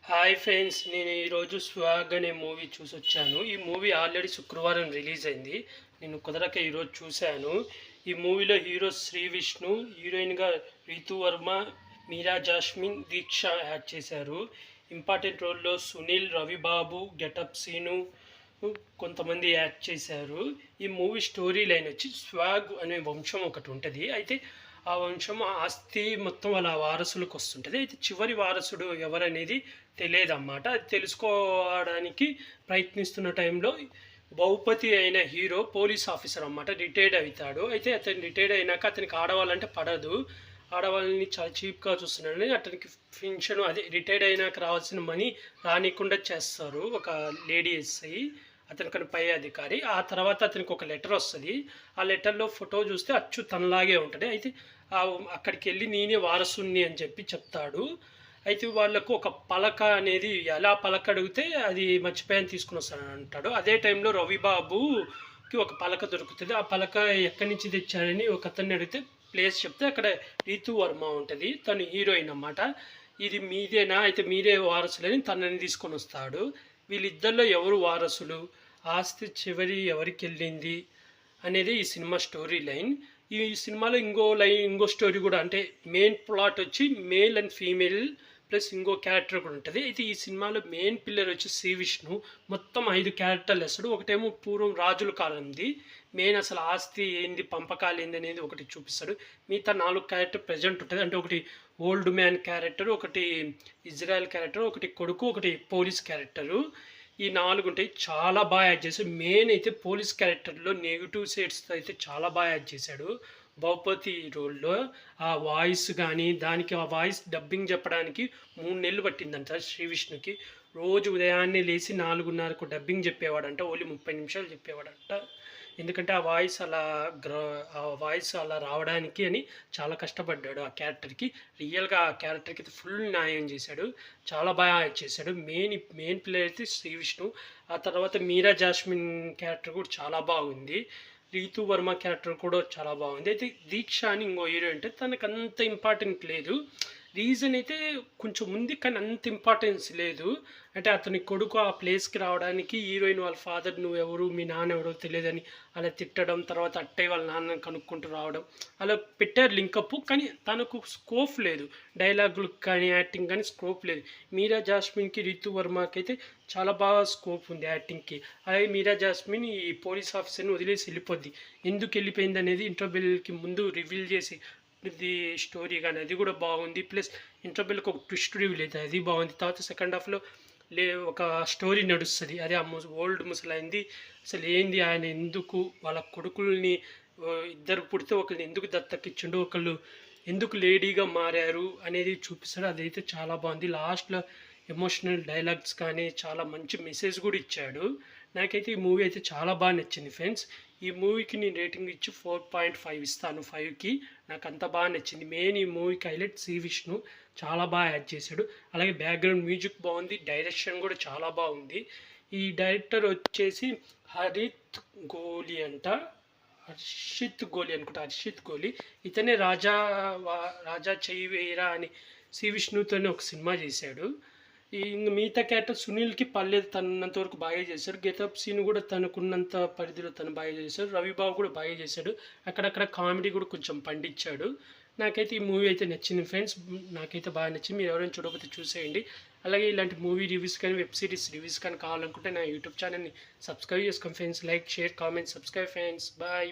Hi friends, నేను ఈరోజు 'swag' అనే మూవీ చూసొచ్చాను. ఈ మూవీ ఆల్రెడీ శుక్రవారం రిలీజ్ అయింది. నేను కుదరక ఈరోజు చూశాను. ఈ మూవీలో హీరో శ్రీ విష్ణు, హీరోయిన్గా రీతూ వర్మ, మీరా జాస్మిన్, దీక్ష యాక్ట్ చేశారు. ఇంపార్టెంట్ రోల్లో సునీల్, రవిబాబు, గెటప్ సీను కొంతమంది యాక్ట్ చేశారు. ఈ మూవీ స్టోరీ లైన్ వచ్చి స్వాగ్ అనే వంశం ఒకటి ఉంటుంది. అయితే ఆ వంశం ఆస్తి మొత్తం వాళ్ళ వారసులకు వస్తుంటుంది. అయితే చివరి వారసుడు ఎవరనేది తెలియదన్నమాట. అది తెలుసుకోవడానికి ప్రయత్నిస్తున్న టైంలో భూపతి అయిన హీరో పోలీస్ ఆఫీసర్ అన్నమాట రిటైర్డ్ అవుతాడు. అయితే అతను రిటైర్డ్ అయినాక అతనికి ఆడవాళ్ళంటే పడదు. ఆడవాళ్ళని చాలా చీప్గా చూస్తున్నాడని అతనికి పెన్షన్ అదే రిటైర్డ్ అయినాక రావాల్సిన మనీ రానికుండా చేస్తారు ఒక లేడీ ఎస్ఐ, అతనికి పై అధికారి. ఆ తర్వాత అతనికి ఒక లెటర్ వస్తుంది. ఆ లెటర్లో ఫోటో చూస్తే అచ్చు తనలాగే ఉంటుంది. అయితే అక్కడికి వెళ్ళి నేనే వారసుని అని చెప్పి చెప్తాడు. అయితే వాళ్ళకు ఒక పలక అనేది ఎలా పలక అడిగితే అది మర్చిపోయాను తీసుకుని వస్తాను అంటాడు. అదే టైంలో రవిబాబుకి ఒక పలక దొరుకుతుంది. ఆ పలక ఎక్కడి నుంచి తెచ్చాడని ఒక అతన్ని అడిగితే ప్లేస్ చెప్తే అక్కడ రీతూ వర్మ ఉంటుంది, తను హీరోయిన్ అన్నమాట. ఇది మీదేనా, అయితే మీరే వారసులని తనని తీసుకొని వస్తాడు. వీళ్ళిద్దరిలో ఎవరు వారసులు, ఆస్తి చివరి ఎవరికి వెళ్ళింది అనేది ఈ సినిమా స్టోరీ లైన్. ఈ సినిమాలో ఇంకో స్టోరీ కూడా, అంటే మెయిన్ ప్లాట్ వచ్చి మేల్ అండ్ ఫీమేల్ ప్లస్ ఇంకో క్యారెక్టర్ కూడా ఉంటుంది. అయితే ఈ సినిమాలో మెయిన్ పిల్లర్ వచ్చి శ్రీ విష్ణు. మొత్తం 5 క్యారెక్టర్లు వేస్తాడు. ఒకటేమో పూర్వం రాజుల కాలంది, మెయిన్ అసలు ఆస్తి ఏంది, పంపకాలు ఏంది అనేది ఒకటి చూపిస్తాడు. మిగతా 4 క్యారెక్టర్ ప్రజెంట్ ఉంటుంది. అంటే ఒకటి ఓల్డ్ మ్యాన్ క్యారెక్టర్, ఒకటి ఇజ్రాయెల్ క్యారెక్టర్, ఒకటి కొడుకు, ఒకటి పోలీస్ క్యారెక్టరు. ఈ 4 ఉంటాయి. చాలా బాగా యాడ్ చేశాడు. మెయిన్ అయితే పోలీస్ క్యారెక్టర్లో నెగిటివ్ సైడ్స్ అయితే చాలా బాగా యాడ్ చేశాడు. భూపతి రోల్లో ఆ వాయిస్ కానీ, దానికి ఆ వాయిస్ డబ్బింగ్ చెప్పడానికి 3 నెలలు పట్టిందంట శ్రీ విష్ణుకి. రోజు ఉదయాన్నే లేచి 4:30కు డబ్బింగ్ చెప్పేవాడంట. ఓన్లీ 30 నిమిషాలు చెప్పేవాడంట. ఎందుకంటే ఆ వాయిస్ అలా రావడానికి అని చాలా కష్టపడ్డాడు ఆ క్యారెక్టర్కి. రియల్గా ఆ క్యారెక్టర్కి అయితే ఫుల్ న్యాయం చేశాడు. చాలా బాగా చేశాడు. మెయిన్ ప్లేయర్ అయితే శ్రీ విష్ణు. ఆ తర్వాత మీరా జాస్మిన్ క్యారెక్టర్ కూడా చాలా బాగుంది. రీతూ వర్మ క్యారెక్టర్ కూడా చాలా బాగుంది. అయితే దీక్ష అని ఇంకో హీరో అంటే తనకు అంత ఇంపార్టెంట్ లేదు. రీజన్ అయితే కొంచెం ఉంది, కానీ అంత ఇంపార్టెన్స్ లేదు. అంటే అతని కొడుకు ఆ ప్లేస్కి రావడానికి హీరోయిన్ వాళ్ళ ఫాదర్ నువ్వెవరు, మీ నాన్న ఎవరో తెలియదని అలా తిట్టడం, తర్వాత అట్టయ్య వాళ్ళ నాన్నని కనుక్కుంటూ రావడం, అలా పెట్టారు లింకప్. కానీ తనకు స్కోప్ లేదు, డైలాగులకు కానీ యాక్టింగ్ కానీ స్కోప్ లేదు. మీరా జాస్మిన్కి, రితు వర్మకి అయితే చాలా బాగా స్కోప్ ఉంది యాక్టింగ్కి. అలాగే మీరా జాస్మిన్ ఈ పోలీస్ ఆఫీసర్ని వదిలేసి వెళ్ళిపోద్ది. ఎందుకు వెళ్ళిపోయింది అనేది ఇంటర్వ్యూకి ముందు రివీల్ చేసి ఇది స్టోరీ కానీ అది కూడా బాగుంది. ప్లస్ ఇంటర్వెల్కి ఒక ట్విస్ట్ రివీల్ అవుతుంది, అది బాగుంది. తర్వాత సెకండ్ హాఫ్లో ఒక స్టోరీ నడుస్తుంది. అదే ఆ ఓల్డ్ ముసలైంది అసలు ఏంది, ఆయన ఎందుకు వాళ్ళ కొడుకుల్ని ఇద్దరు పుడితే ఒకరిని ఎందుకు దత్తకిచ్చిండు, ఒకళ్ళు ఎందుకు లేడీగా మారారు అనేది చూపిస్తాడు. అదైతే చాలా బాగుంది. లాస్ట్లో ఎమోషనల్ డైలాగ్స్ కానీ చాలా మంచి మెసేజ్ కూడా ఇచ్చాడు. నాకైతే ఈ మూవీ అయితే చాలా బాగా నచ్చింది ఫ్రెండ్స్. ఈ మూవీకి నేను రేటింగ్ ఇచ్చి 4.5 ఇస్తాను 5కి. నాకు అంత బాగా నచ్చింది. మెయిన్ ఈ మూవీకి హైలైట్ శ్రీ విష్ణు చాలా బాగా యాడ్ చేశాడు. అలాగే బ్యాక్గ్రౌండ్ మ్యూజిక్ బాగుంది, డైరెక్షన్ కూడా చాలా బాగుంది. ఈ డైరెక్టర్ వచ్చేసి హర్షిత్ గోలి అనుకుంటా, హర్షిత్ గోలి. ఇతనే రాజా చెయ్యి వేయరా అని శ్రీ విష్ణుతోనే ఒక సినిమా చేశాడు. మిగతా క్యారెక్టర్ సునీల్కి పర్లేదు, తనంత వరకు బాగా చేశాడు. గెటప్ సీన్ కూడా తనకున్నంత పరిధిలో తను బాగా చేశాడు. రవిబాబు కూడా బాగా చేశాడు. అక్కడక్కడ కామెడీ కూడా కొంచెం పండించాడు. నాకైతే ఈ మూవీ అయితే నచ్చింది ఫ్రెండ్స్. నాకైతే బాగా నచ్చింది. మీరు ఎవరైనా చూడకపోతే చూసేయండి. అలాగే ఇలాంటి మూవీ రివ్యూస్ కానీ, వెబ్ సిరీస్ రివ్యూస్ కానీ కావాలనుకుంటే నా యూట్యూబ్ ఛానల్ని సబ్స్క్రైబ్ చేసుకోండి friends. Like, share, comment, subscribe friends. Bye.